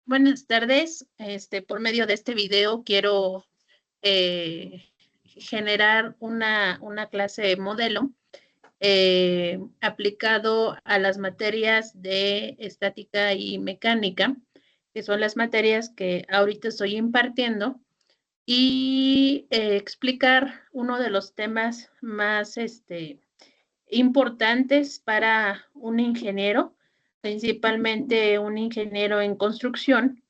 Buenas tardes. Por medio de este video quiero generar una clase modelo aplicado a las materias de estática y mecánica, que son las materias que ahorita estoy impartiendo, y explicar uno de los temas más importantes para un ingeniero, principalmente un ingeniero en construcción,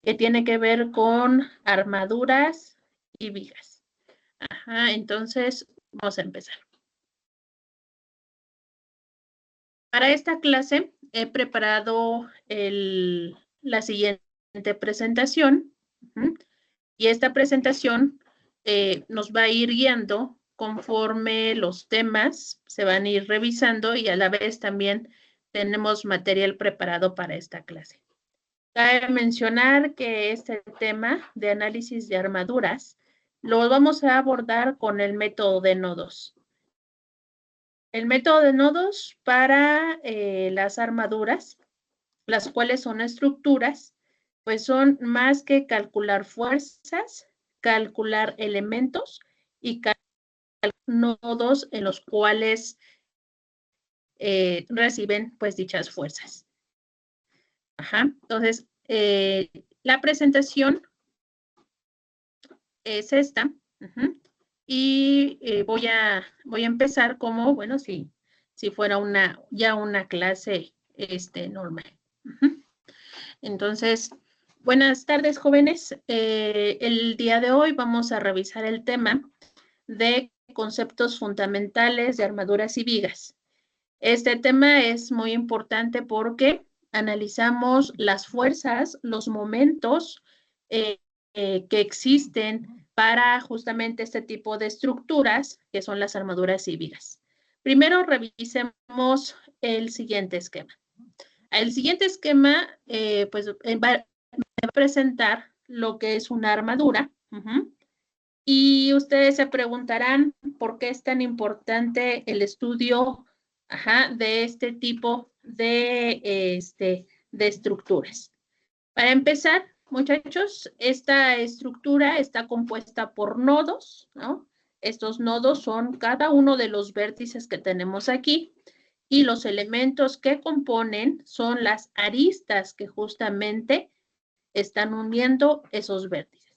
que tiene que ver con armaduras y vigas. Ajá, entonces vamos a empezar. Para esta clase he preparado la siguiente presentación, y esta presentación nos va a ir guiando conforme los temas se van a ir revisando, y a la vez también tenemos material preparado para esta clase. Cabe mencionar que este tema de análisis de armaduras lo vamos a abordar con el método de nodos. El método de nodos para las armaduras, las cuales son estructuras, pues son más que calcular fuerzas, calcular elementos y calcular nodos en los cuales reciben pues dichas fuerzas. Ajá. Entonces, la presentación es esta. Y voy a empezar como, bueno, si fuera ya una clase normal. Entonces, buenas tardes, jóvenes. El día de hoy vamos a revisar el tema de conceptos fundamentales de armaduras y vigas. Este tema es muy importante porque analizamos las fuerzas, los momentos que existen para justamente este tipo de estructuras, que son las armaduras y vigas. Primero revisemos el siguiente esquema. El siguiente esquema, va a presentar lo que es una armadura. Y ustedes se preguntarán por qué es tan importante el estudio de este tipo de estructuras. Para empezar, muchachos, esta estructura está compuesta por nodos, ¿no? Estos nodos son cada uno de los vértices que tenemos aquí, y los elementos que componen son las aristas que justamente están uniendo esos vértices.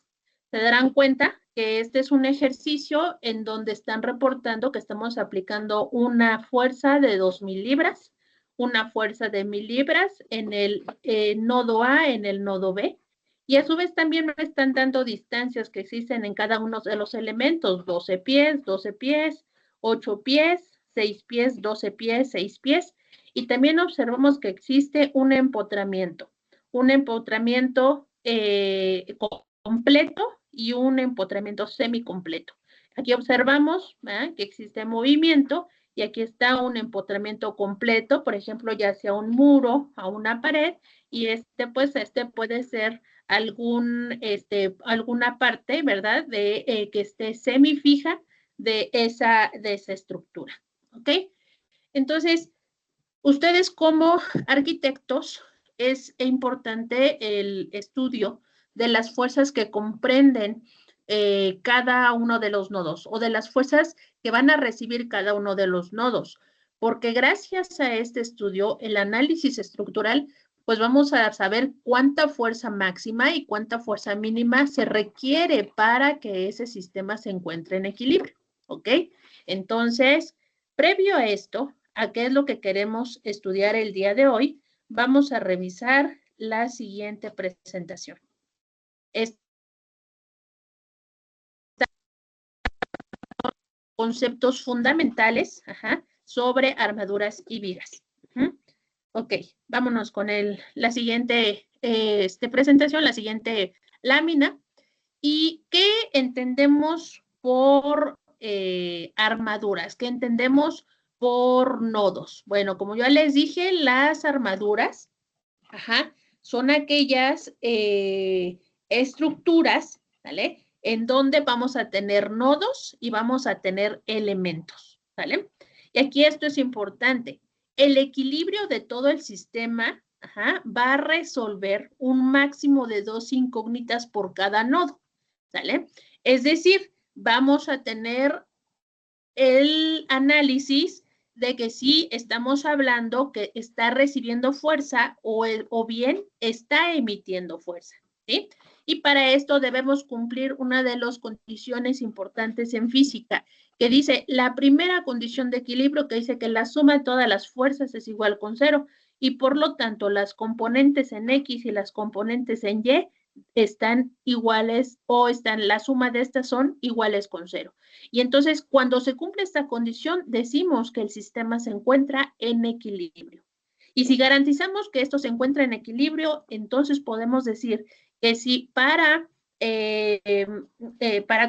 Se darán cuenta que este es un ejercicio en donde están reportando que estamos aplicando una fuerza de 2000 libras, una fuerza de 1000 libras en el nodo A, en el nodo B, y a su vez también me están dando distancias que existen en cada uno de los elementos: 12 pies, 12 pies, 8 pies, 6 pies, 12 pies, 6 pies, y también observamos que existe un empotramiento completo y un empotramiento semicompleto. Aquí observamos que existe movimiento, y aquí está un empotramiento completo, por ejemplo, ya sea un muro, a una pared, y este puede ser alguna parte, ¿verdad?, de que esté semifija de esa estructura, ¿ok? Entonces, ustedes como arquitectos, es importante el estudio de las fuerzas que comprenden cada uno de los nodos, o de las fuerzas que van a recibir cada uno de los nodos, porque gracias a este estudio, el análisis estructural, pues vamos a saber cuánta fuerza máxima y cuánta fuerza mínima se requiere para que ese sistema se encuentre en equilibrio, ¿ok? Entonces, previo a esto, ¿a qué es lo que queremos estudiar el día de hoy? Vamos a revisar la siguiente presentación. Conceptos fundamentales sobre armaduras y vigas. Ok, vámonos con la siguiente presentación, la siguiente lámina. ¿Y qué entendemos por armaduras? ¿Qué entendemos por nodos? Bueno, como ya les dije, las armaduras son aquellas estructuras, ¿vale?, en donde vamos a tener nodos y vamos a tener elementos, ¿vale? Y aquí esto es importante. El equilibrio de todo el sistema va a resolver un máximo de 2 incógnitas por cada nodo, ¿sale? Es decir, vamos a tener el análisis de que sí estamos hablando que está recibiendo fuerza o bien está emitiendo fuerza, ¿sí? Y para esto debemos cumplir una de las condiciones importantes en física, que dice la primera condición de equilibrio, que dice que la suma de todas las fuerzas es igual con 0 y por lo tanto las componentes en X y las componentes en Y están iguales o la suma de estas son iguales con 0. Y entonces, cuando se cumple esta condición, decimos que el sistema se encuentra en equilibrio. Y si garantizamos que esto se encuentra en equilibrio, entonces podemos decir que si para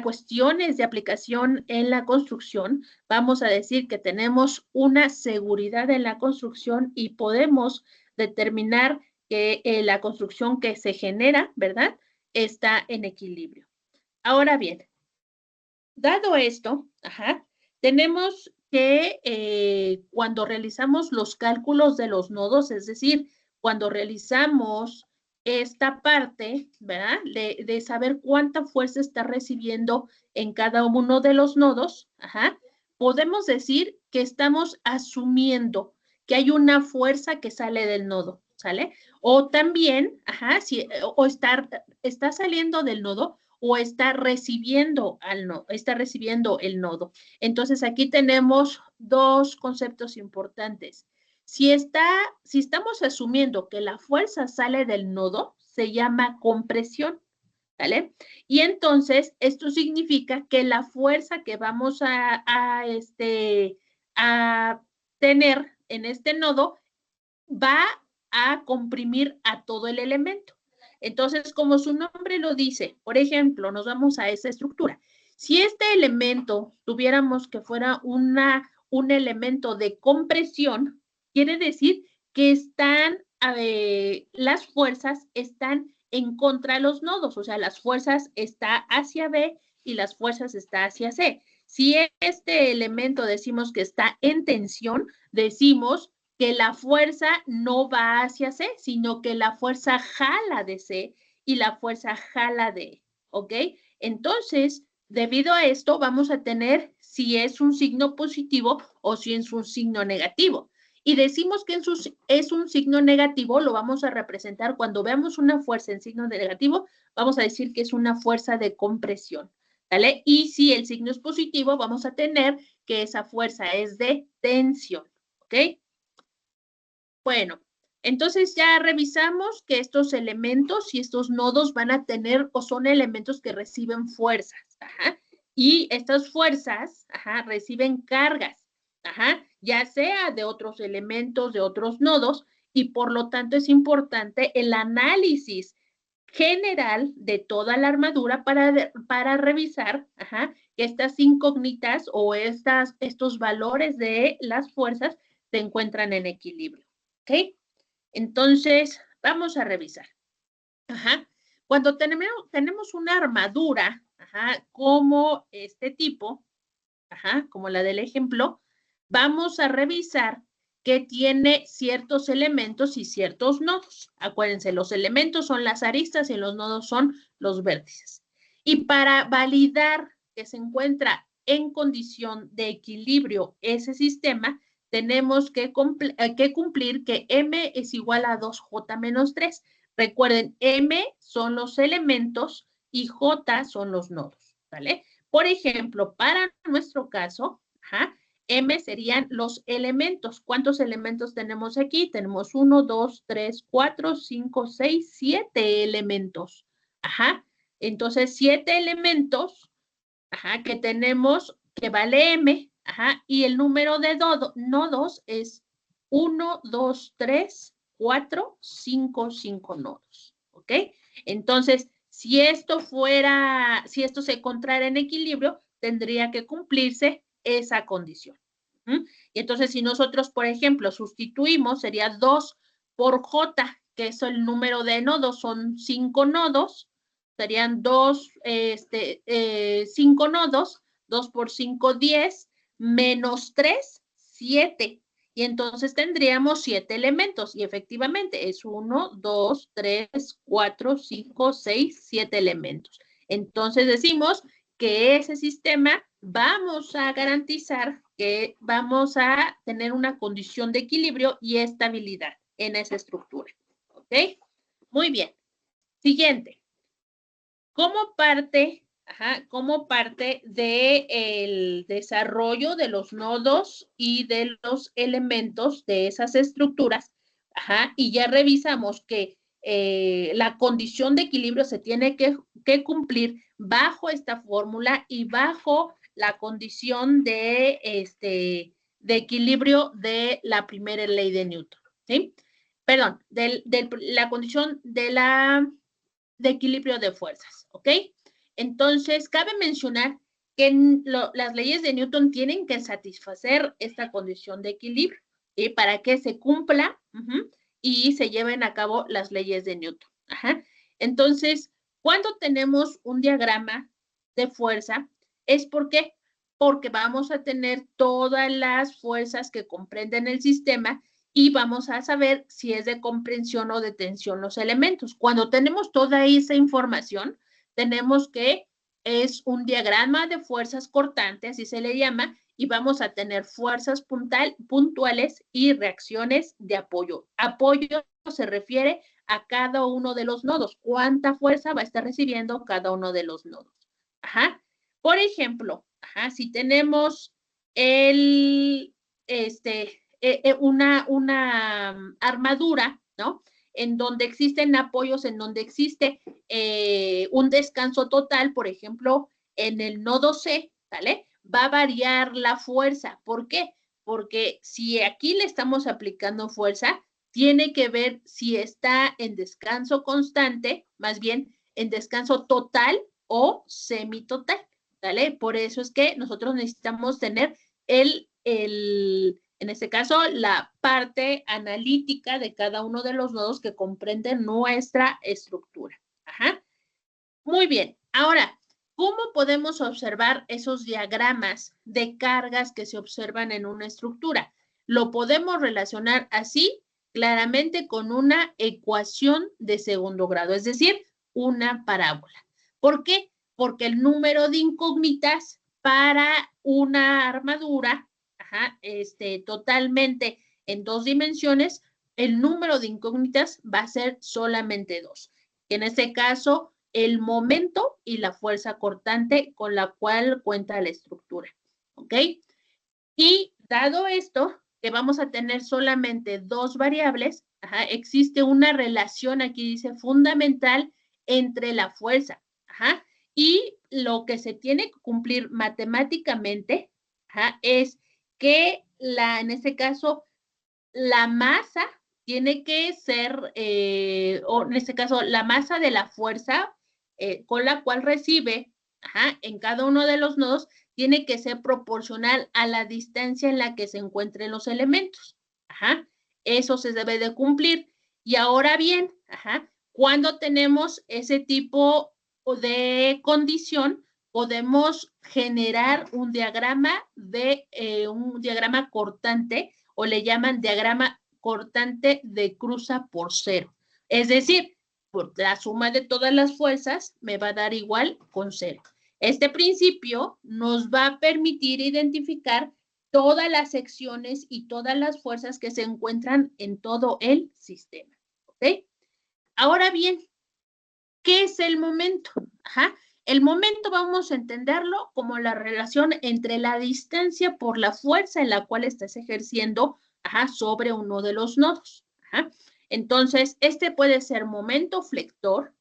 cuestiones de aplicación en la construcción, vamos a decir que tenemos una seguridad en la construcción y podemos determinar que la construcción que se genera, ¿verdad?, está en equilibrio. Ahora bien, dado esto, tenemos que cuando realizamos los cálculos de los nodos, es decir, cuando realizamos esta parte, ¿verdad?, de saber cuánta fuerza está recibiendo en cada uno de los nodos, podemos decir que estamos asumiendo que hay una fuerza que sale del nodo, ¿sale? O también, está saliendo del nodo o está recibiendo el nodo. Entonces, aquí tenemos dos conceptos importantes. Si estamos asumiendo que la fuerza sale del nodo, se llama compresión, ¿vale? Y entonces, esto significa que la fuerza que vamos a tener en este nodo va a comprimir a todo el elemento. Entonces, como su nombre lo dice, por ejemplo, nos vamos a esa estructura. Si este elemento tuviéramos que fuera un elemento de compresión, quiere decir que las fuerzas están en contra de los nodos, o sea, las fuerzas están hacia B y las fuerzas están hacia C. Si este elemento decimos que está en tensión, decimos que la fuerza no va hacia C, sino que la fuerza jala de C y la fuerza jala de E, ¿ok? Entonces, debido a esto, vamos a tener si es un signo positivo o si es un signo negativo. Y decimos que es un signo negativo, lo vamos a representar cuando veamos una fuerza en signo negativo, vamos a decir que es una fuerza de compresión, ¿vale? Y si el signo es positivo, vamos a tener que esa fuerza es de tensión, ¿ok? Bueno, entonces ya revisamos que estos elementos y estos nodos van a tener o son elementos que reciben fuerzas, y estas fuerzas, reciben cargas, ya sea de otros elementos, de otros nodos, y por lo tanto es importante el análisis general de toda la armadura para revisar que estas incógnitas o estos valores de las fuerzas se encuentran en equilibrio. ¿Ok? Entonces, vamos a revisar. Cuando tenemos una armadura, como este tipo, como la del ejemplo, vamos a revisar que tiene ciertos elementos y ciertos nodos. Acuérdense, los elementos son las aristas y los nodos son los vértices. Y para validar que se encuentra en condición de equilibrio ese sistema, tenemos que cumplir que M es igual a 2J menos 3. Recuerden, M son los elementos y J son los nodos, ¿vale? Por ejemplo, para nuestro caso, M serían los elementos. ¿Cuántos elementos tenemos aquí? Tenemos 1, 2, 3, 4, 5, 6, 7 elementos. Entonces, 7 elementos, que tenemos, que vale M, y el número de nodos es 1, 2, 3, 4, 5, 5 nodos, ¿ok? Entonces, si esto se encontrara en equilibrio, tendría que cumplirse esa condición. Y entonces, si nosotros, por ejemplo, sustituimos, sería 2 por J, que es el número de nodos, son 5 nodos, serían 5 nodos, 2 por 5, 10, menos 3, 7. Y entonces tendríamos 7 elementos. Y efectivamente es 1, 2, 3, 4, 5, 6, 7 elementos. Entonces decimos que ese sistema vamos a garantizar que vamos a tener una condición de equilibrio y estabilidad en esa estructura. ¿Ok? Muy bien. Siguiente. Como parte del desarrollo de los nodos y de los elementos de esas estructuras, y ya revisamos que la condición de equilibrio se tiene que cumplir bajo esta fórmula y bajo la condición de equilibrio de la primera ley de Newton, ¿sí? Perdón, la condición de equilibrio de fuerzas, ¿ok? Entonces, cabe mencionar que las leyes de Newton tienen que satisfacer esta condición de equilibrio, ¿sí? Para que se cumpla y se lleven a cabo las leyes de Newton. Entonces, cuando tenemos un diagrama de fuerza, ¿es por qué? Porque vamos a tener todas las fuerzas que comprenden el sistema y vamos a saber si es de comprensión o de tensión los elementos. Cuando tenemos toda esa información, tenemos que es un diagrama de fuerzas cortantes, así se le llama, y vamos a tener fuerzas puntuales y reacciones de apoyo. Apoyo se refiere a cada uno de los nodos. ¿Cuánta fuerza va a estar recibiendo cada uno de los nodos? Por ejemplo, si tenemos una armadura, ¿no? En donde existen apoyos, en donde existe un descanso total, por ejemplo, en el nodo C, ¿vale? Va a variar la fuerza. ¿Por qué? Porque si aquí le estamos aplicando fuerza, tiene que ver si está en descanso constante, más bien en descanso total o semitotal, ¿vale? Por eso es que nosotros necesitamos tener en este caso, la parte analítica de cada uno de los nodos que comprenden nuestra estructura. Muy bien. Ahora, ¿cómo podemos observar esos diagramas de cargas que se observan en una estructura? Lo podemos relacionar así, claramente, con una ecuación de segundo grado, es decir, una parábola. ¿Por qué? Porque el número de incógnitas para una armadura, totalmente en 2 dimensiones, el número de incógnitas va a ser solamente 2. En este caso, el momento y la fuerza cortante con la cual cuenta la estructura, ¿ok? Y dado esto, que vamos a tener solamente 2 variables, existe una relación, aquí dice, fundamental entre la fuerza, y lo que se tiene que cumplir matemáticamente, es que en este caso, la masa tiene que ser, o en este caso, la masa de la fuerza con la cual recibe en cada uno de los nodos tiene que ser proporcional a la distancia en la que se encuentren los elementos. Eso se debe de cumplir. Y ahora bien, cuando tenemos ese tipo de condición, podemos generar un diagrama cortante, o le llaman diagrama cortante de cruza por cero. Es decir, por la suma de todas las fuerzas me va a dar igual con cero. Este principio nos va a permitir identificar todas las secciones y todas las fuerzas que se encuentran en todo el sistema. ¿Ok? Ahora bien, ¿qué es el momento? El momento vamos a entenderlo como la relación entre la distancia por la fuerza en la cual estás ejerciendo sobre uno de los nodos. Entonces, este puede ser momento flector.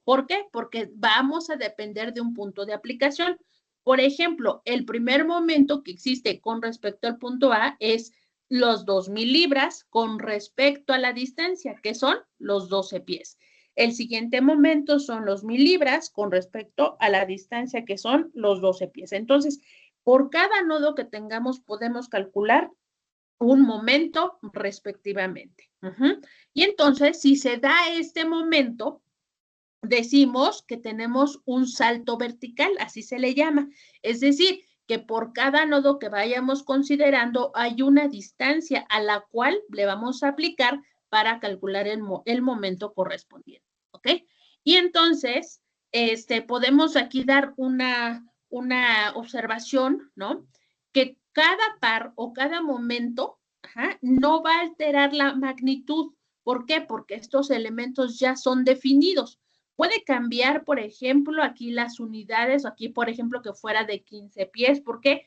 ¿Por qué? Porque vamos a depender de un punto de aplicación. Por ejemplo, el primer momento que existe con respecto al punto A es los 2,000 libras con respecto a la distancia, que son los 12 pies. El siguiente momento son los 1,000 libras con respecto a la distancia, que son los 12 pies. Entonces, por cada nodo que tengamos, podemos calcular un momento respectivamente. Y entonces, si se da este momento, decimos que tenemos un salto vertical, así se le llama. Es decir, que por cada nodo que vayamos considerando hay una distancia a la cual le vamos a aplicar para calcular el momento correspondiente, ¿ok? Y entonces, podemos aquí dar una observación, ¿no? Que cada par o cada momento, ajá, no va a alterar la magnitud. ¿Por qué? Porque estos elementos ya son definidos. Puede cambiar, por ejemplo, aquí las unidades, aquí, por ejemplo, que fuera de 15 pies, porque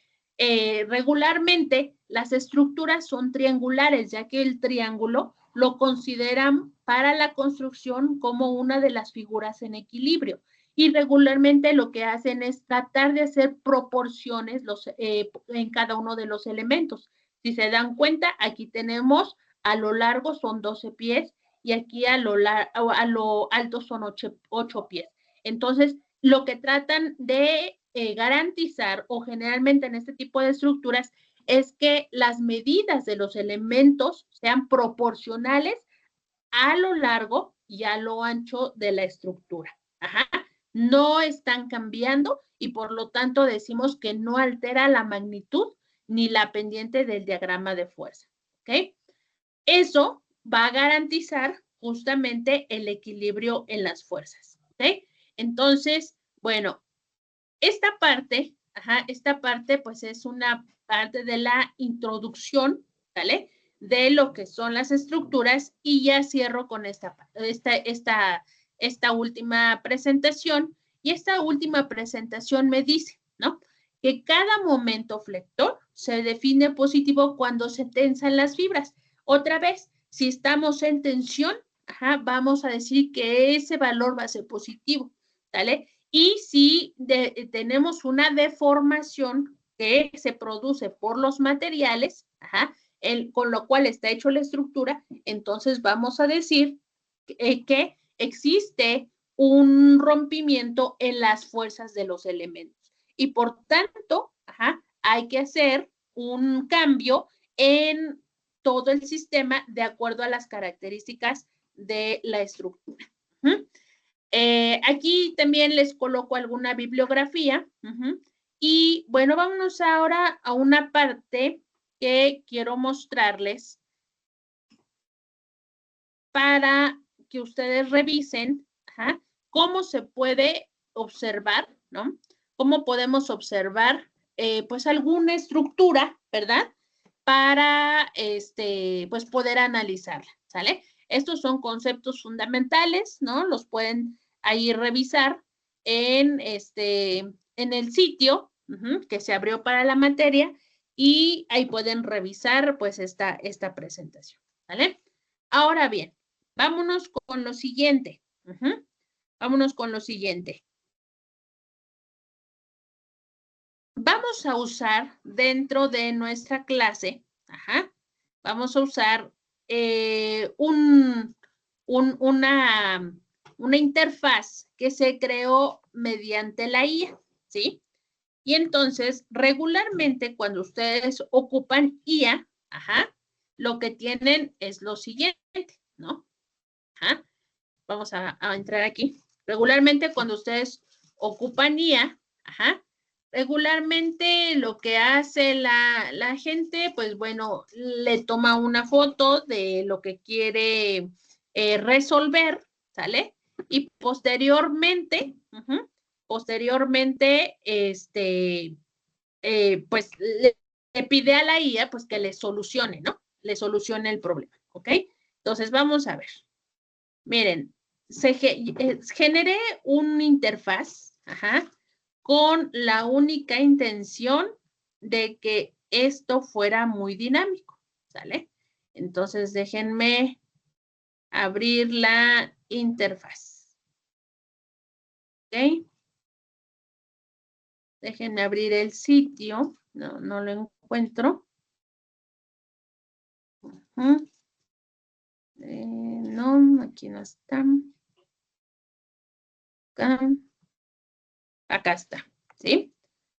regularmente las estructuras son triangulares, ya que el triángulo lo consideran para la construcción como una de las figuras en equilibrio. Y regularmente lo que hacen es tratar de hacer proporciones en cada uno de los elementos. Si se dan cuenta, aquí tenemos a lo largo son 12 pies y aquí a lo alto son 8 pies. Entonces, lo que tratan de garantizar o generalmente en este tipo de estructuras es que las medidas de los elementos sean proporcionales a lo largo y a lo ancho de la estructura. Ajá. No están cambiando y por lo tanto decimos que no altera la magnitud ni la pendiente del diagrama de fuerza. ¿Ok? Eso va a garantizar justamente el equilibrio en las fuerzas. ¿Ok? Entonces, bueno, esta parte pues es una parte de la introducción, ¿vale? De lo que son las estructuras y ya cierro con esta última presentación. Y esta última presentación me dice, ¿no? Que cada momento flector se define positivo cuando se tensan las fibras. Otra vez, si estamos en tensión, vamos a decir que ese valor va a ser positivo, ¿vale? Y si tenemos una deformación que se produce por los materiales, con lo cual está hecho la estructura, entonces vamos a decir que existe un rompimiento en las fuerzas de los elementos. Y por tanto, hay que hacer un cambio en todo el sistema de acuerdo a las características de la estructura. Aquí también les coloco alguna bibliografía. Y bueno, vámonos ahora a una parte que quiero mostrarles para que ustedes revisen cómo se puede observar, ¿no? Cómo podemos observar, pues, alguna estructura, ¿verdad? Para, pues, poder analizarla, ¿sale? Estos son conceptos fundamentales, ¿no? Los pueden ahí revisar en el sitio que se abrió para la materia y ahí pueden revisar, pues, esta presentación, ¿vale? Ahora bien, vámonos con lo siguiente. Vámonos con lo siguiente. Vamos a usar dentro de nuestra clase, vamos a usar una interfaz que se creó mediante la IA, ¿sí? Y entonces, regularmente cuando ustedes ocupan IA, lo que tienen es lo siguiente, ¿no? Vamos a entrar aquí. Regularmente cuando ustedes ocupan IA, regularmente lo que hace la gente, pues bueno, le toma una foto de lo que quiere resolver, ¿sale? Y posteriormente, pues le pide a la IA pues que le solucione, ¿no? Le solucione el problema, ¿ok? Entonces vamos a ver. Miren, generé una interfaz, con la única intención de que esto fuera muy dinámico, ¿sale? Entonces, déjenme abrir la interfaz. ¿Ok? Déjenme abrir el sitio. No lo encuentro. No, aquí no está. Acá está, ¿sí?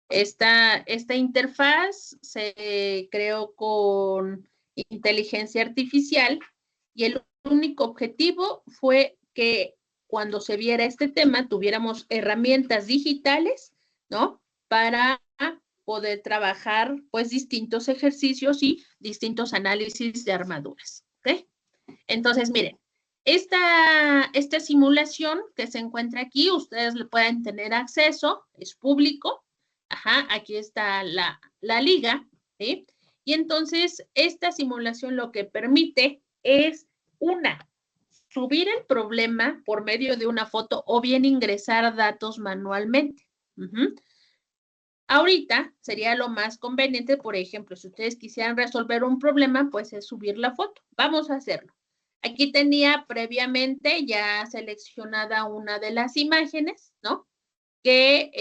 Esta interfaz se creó con inteligencia artificial y el único objetivo fue que cuando se viera este tema tuviéramos herramientas digitales, ¿no? Para poder trabajar pues distintos ejercicios y distintos análisis de armaduras, ¿ok? Entonces, miren, esta simulación que se encuentra aquí, ustedes le pueden tener acceso, es público, ajá, aquí está la liga, ¿sí? Y entonces, esta simulación lo que permite es, subir el problema por medio de una foto o bien ingresar datos manualmente. Ahorita sería lo más conveniente, por ejemplo, si ustedes quisieran resolver un problema, pues es subir la foto. Vamos a hacerlo. Aquí tenía previamente ya seleccionada una de las imágenes, ¿no? Que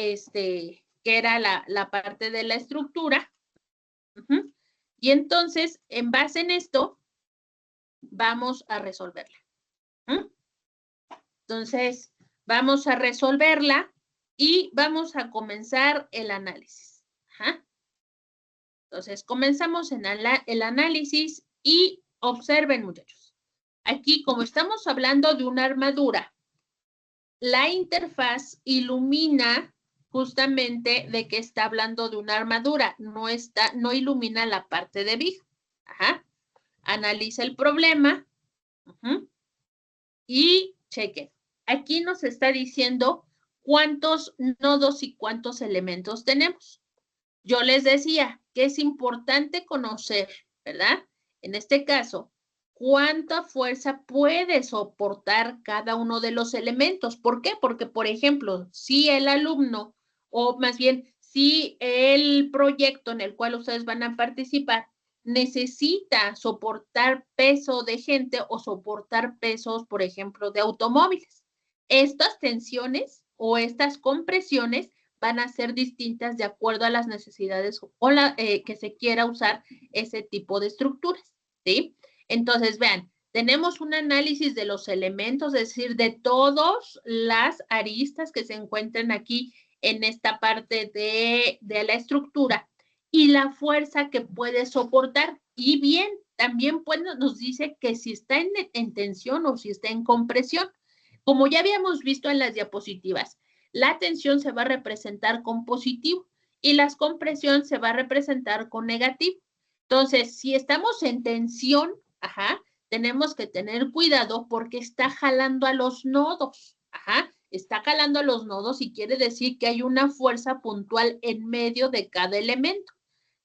era la parte de la estructura. Y entonces, en base en esto, vamos a resolverla. Entonces, vamos a resolverla y vamos a comenzar el análisis. Entonces, comenzamos en el análisis y observen, muchachos. Aquí, como estamos hablando de una armadura, la interfaz ilumina justamente de que está hablando de una armadura, no ilumina la parte de viga. Analiza el problema y chequen. Aquí nos está diciendo cuántos nodos y cuántos elementos tenemos. Yo les decía que es importante conocer, ¿verdad? En este caso, cuánta fuerza puede soportar cada uno de los elementos. ¿Por qué? Porque, por ejemplo, si el alumno, o más bien, si el proyecto en el cual ustedes van a participar necesita soportar peso de gente o soportar pesos, por ejemplo, de automóviles, estas tensiones o estas compresiones van a ser distintas de acuerdo a las necesidades o que se quiera usar ese tipo de estructuras, ¿sí? Entonces, vean, tenemos un análisis de los elementos, es decir, de todas las aristas que se encuentran aquí en esta parte de la estructura y la fuerza que puede soportar. Y bien, también nos dice que si está en tensión o si está en compresión. Como ya habíamos visto en las diapositivas, la tensión se va a representar con positivo y la compresión se va a representar con negativo. Entonces, si estamos en tensión, tenemos que tener cuidado porque está jalando a los nodos. Está jalando a los nodos y quiere decir que hay una fuerza puntual en medio de cada elemento.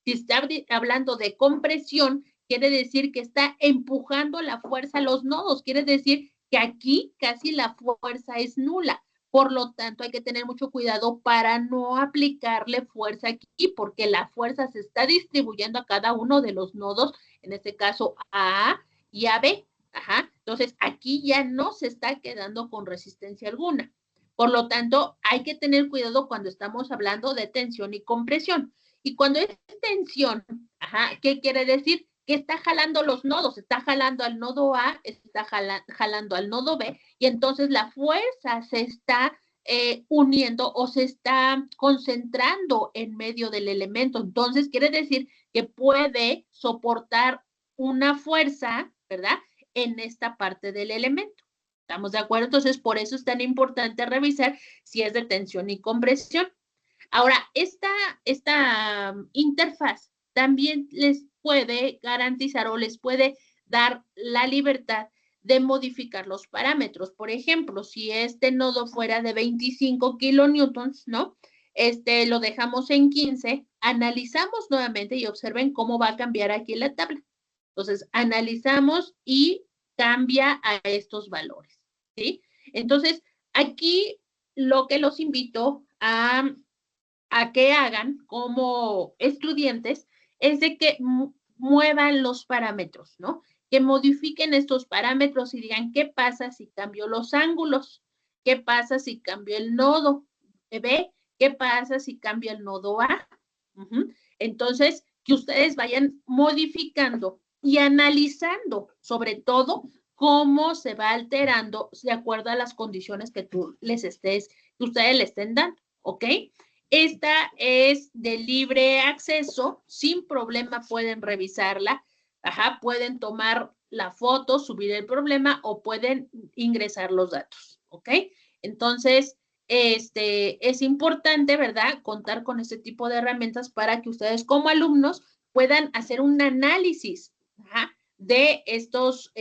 Si está hablando de compresión, quiere decir que está empujando la fuerza a los nodos. Quiere decir que aquí casi la fuerza es nula. Por lo tanto, hay que tener mucho cuidado para no aplicarle fuerza aquí, porque la fuerza se está distribuyendo a cada uno de los nodos, en este caso a A y a B. Entonces, aquí ya no se está quedando con resistencia alguna. Por lo tanto, hay que tener cuidado cuando estamos hablando de tensión y compresión. Y cuando es tensión, ¿qué quiere decir? Que está jalando los nodos, está jalando al nodo A, está jalando al nodo B, y entonces la fuerza se está uniendo o se está concentrando en medio del elemento. Entonces, quiere decir que puede soportar una fuerza, ¿verdad? En esta parte del elemento. ¿Estamos de acuerdo? Entonces, por eso es tan importante revisar si es de tensión y compresión. Ahora, esta interfaz también les puede garantizar o les puede dar la libertad de modificar los parámetros. Por ejemplo, si este nodo fuera de 25 kilonewtons, ¿no? Lo dejamos en 15, analizamos nuevamente y observen cómo va a cambiar aquí la tabla. Entonces, analizamos y cambia a estos valores, ¿sí? Entonces, aquí lo que los invito a que hagan como estudiantes es de que muevan los parámetros, ¿no? Que modifiquen estos parámetros y digan, ¿qué pasa si cambio los ángulos? ¿Qué pasa si cambio el nodo B? ¿Qué pasa si cambio el nodo A? Entonces, que ustedes vayan modificando y analizando, sobre todo, cómo se va alterando de acuerdo a las condiciones que ustedes le estén dando, ¿ok? Esta es de libre acceso, sin problema pueden revisarla, pueden tomar la foto, subir el problema o pueden ingresar los datos, ¿ok? Entonces, es importante, ¿verdad?, contar con este tipo de herramientas para que ustedes como alumnos puedan hacer un análisis, ¿ajá?, de estos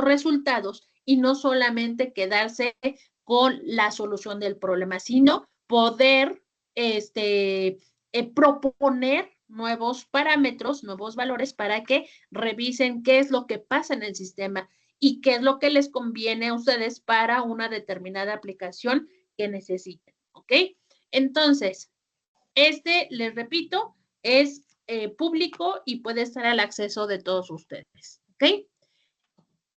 resultados y no solamente quedarse con la solución del problema, sino poder proponer nuevos parámetros, nuevos valores para que revisen qué es lo que pasa en el sistema y qué es lo que les conviene a ustedes para una determinada aplicación que necesiten, ¿ok? Entonces, les repito, es público y puede estar al acceso de todos ustedes, ¿ok?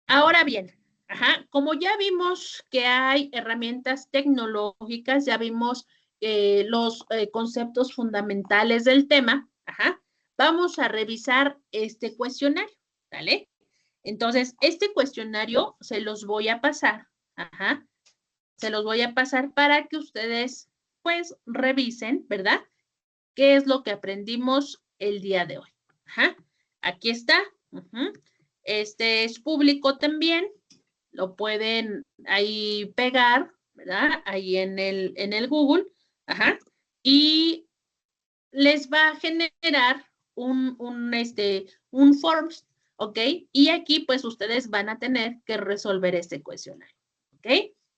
Ahora bien, ajá, como ya vimos que hay herramientas tecnológicas, ya vimos los conceptos fundamentales del tema, ajá, vamos a revisar este cuestionario, ¿vale? Entonces, este cuestionario se los voy a pasar, ajá, se los voy a pasar para que ustedes, pues, revisen, ¿verdad?, qué es lo que aprendimos el día de hoy. Ajá, aquí está. Este es público también, lo pueden ahí pegar, ¿verdad?, ahí en el Google, ajá, y les va a generar un forms, ¿ok? Y aquí, pues, ustedes van a tener que resolver este cuestionario, ¿ok?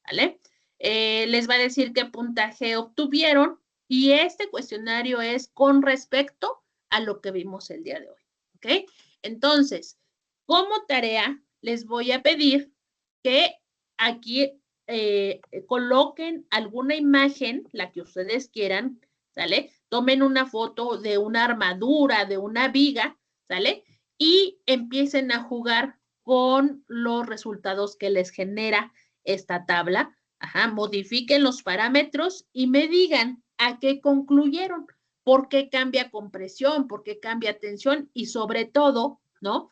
¿Vale? Les va a decir qué puntaje obtuvieron y este cuestionario es con respecto a lo que vimos el día de hoy, ¿ok? Entonces, como tarea, les voy a pedir que aquí coloquen alguna imagen, la que ustedes quieran, ¿sale? Tomen una foto de una armadura, de una viga, ¿sale? Y empiecen a jugar con los resultados que les genera esta tabla. Ajá, modifiquen los parámetros y me digan a qué concluyeron, por qué cambia compresión, por qué cambia tensión y sobre todo, ¿no?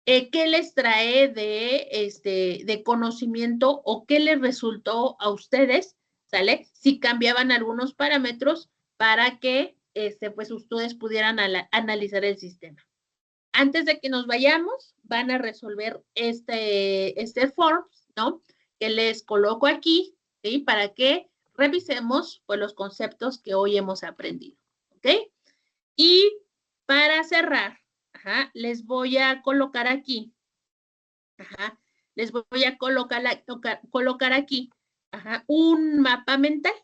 ¿Qué les trae de conocimiento o qué les resultó a ustedes, ¿sale? Si cambiaban algunos parámetros para que pues ustedes pudieran analizar el sistema. Antes de que nos vayamos, van a resolver este form, ¿no?, que les coloco aquí, ¿sí?, para que revisemos pues, los conceptos que hoy hemos aprendido, ¿ok? Y para cerrar, ajá, les voy a colocar aquí, ajá, les voy a colocar aquí, ajá, un mapa mental.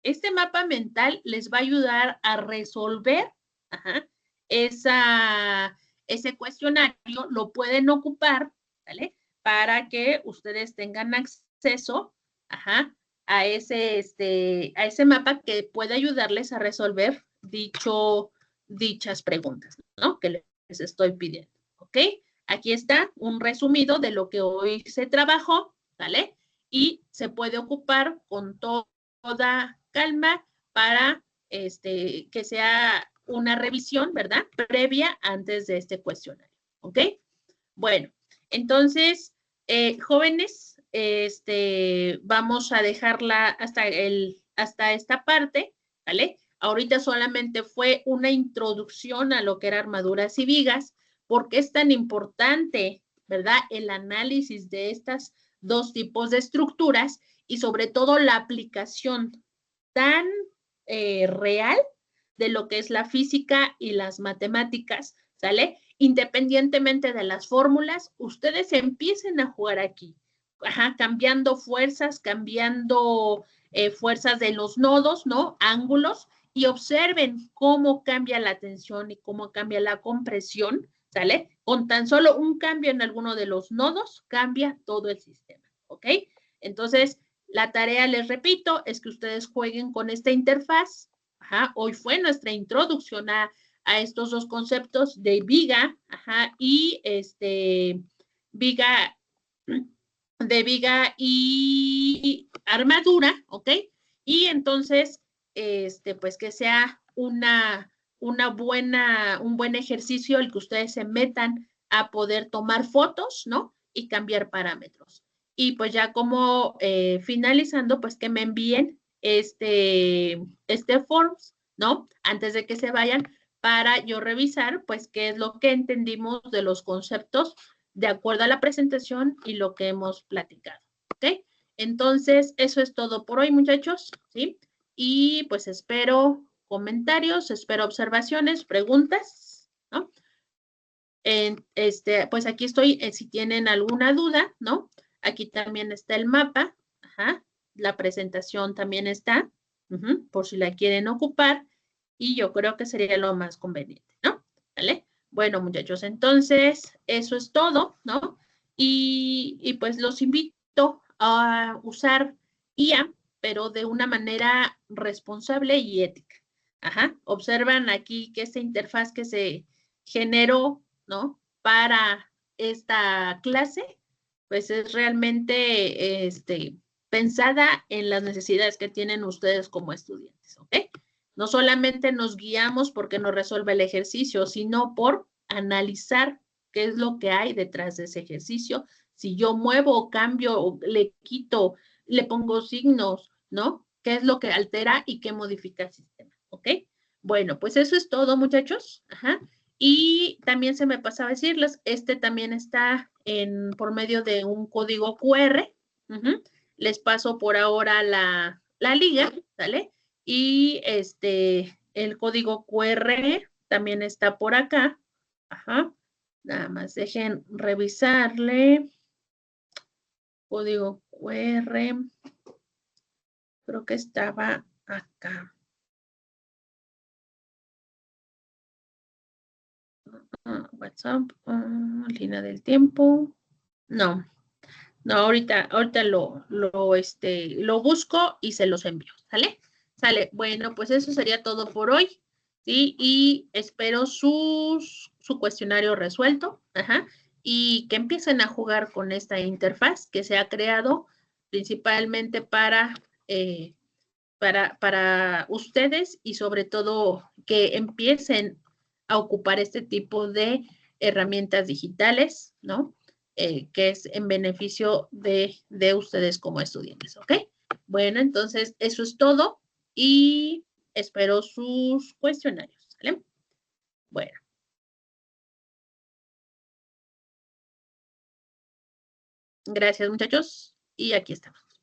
Este mapa mental les va a ayudar a resolver, ajá, ese cuestionario, lo pueden ocupar, ¿vale?, para que ustedes tengan acceso, ajá, a ese mapa que puede ayudarles a resolver dichas preguntas, ¿no?, que les estoy pidiendo, ¿ok? Aquí está un resumido de lo que hoy se trabajó, ¿vale? Y se puede ocupar con toda calma para que sea una revisión, ¿verdad?, previa antes de este cuestionario, ¿ok? Bueno, entonces, jóvenes, vamos a dejarla hasta esta parte, ¿vale? Ahorita solamente fue una introducción a lo que era armaduras y vigas. ¿Por qué es tan importante, verdad?, el análisis de estas dos tipos de estructuras y sobre todo la aplicación tan real de lo que es la física y las matemáticas, ¿sale? Independientemente de las fórmulas, ustedes empiecen a jugar aquí, ajá, cambiando fuerzas, cambiando fuerzas de los nodos, ¿no?, ángulos, y observen cómo cambia la tensión y cómo cambia la compresión, ¿sale? Con tan solo un cambio en alguno de los nodos, cambia todo el sistema, ¿ok? Entonces, la tarea, les repito, es que ustedes jueguen con esta interfaz. Ajá, hoy fue nuestra introducción a estos dos conceptos de viga, ajá, y viga, de viga y armadura, ¿ok? Y entonces, pues que sea un buen ejercicio el que ustedes se metan a poder tomar fotos, ¿no?, y cambiar parámetros. Y pues ya como finalizando, pues que me envíen este forms, ¿no?, antes de que se vayan, para yo revisar, pues, qué es lo que entendimos de los conceptos de acuerdo a la presentación y lo que hemos platicado, ¿ok? Entonces, eso es todo por hoy, muchachos, ¿sí? Y pues espero comentarios, espero observaciones, preguntas, ¿no? Pues aquí estoy, si tienen alguna duda, ¿no? Aquí también está el mapa, ajá, la presentación también está, por si la quieren ocupar, y yo creo que sería lo más conveniente, ¿no? ¿Vale? Bueno, muchachos, entonces, eso es todo, ¿no? Y pues los invito a usar IA, pero de una manera responsable y ética. Ajá, observan aquí que esta interfaz que se generó, ¿no? Para esta clase, pues es realmente pensada en las necesidades que tienen ustedes como estudiantes, ¿ok? No solamente nos guiamos porque nos resuelve el ejercicio, sino por analizar qué es lo que hay detrás de ese ejercicio. Si yo muevo, cambio, le quito, le pongo signos, ¿no? ¿Qué es lo que altera y qué modifica el sistema? ¿Ok? Bueno, pues eso es todo, muchachos. Ajá. Y también se me pasaba a decirles, también está por medio de un código QR. Les paso por ahora la liga, ¿vale? Y el código QR también está por acá. Ajá. Nada más dejen revisarle. Código QR. Creo que estaba acá. WhatsApp, línea del tiempo. No, no, ahorita lo busco y se los envío, ¿sale? Sale. Bueno, pues eso sería todo por hoy, ¿sí? Y espero su cuestionario resuelto, ajá, y que empiecen a jugar con esta interfaz que se ha creado principalmente para ustedes y sobre todo que empiecen a ocupar este tipo de herramientas digitales, ¿no? Que es en beneficio de ustedes como estudiantes, ¿ok? Bueno, entonces eso es todo y espero sus cuestionarios, ¿vale? Bueno, gracias muchachos y aquí estamos.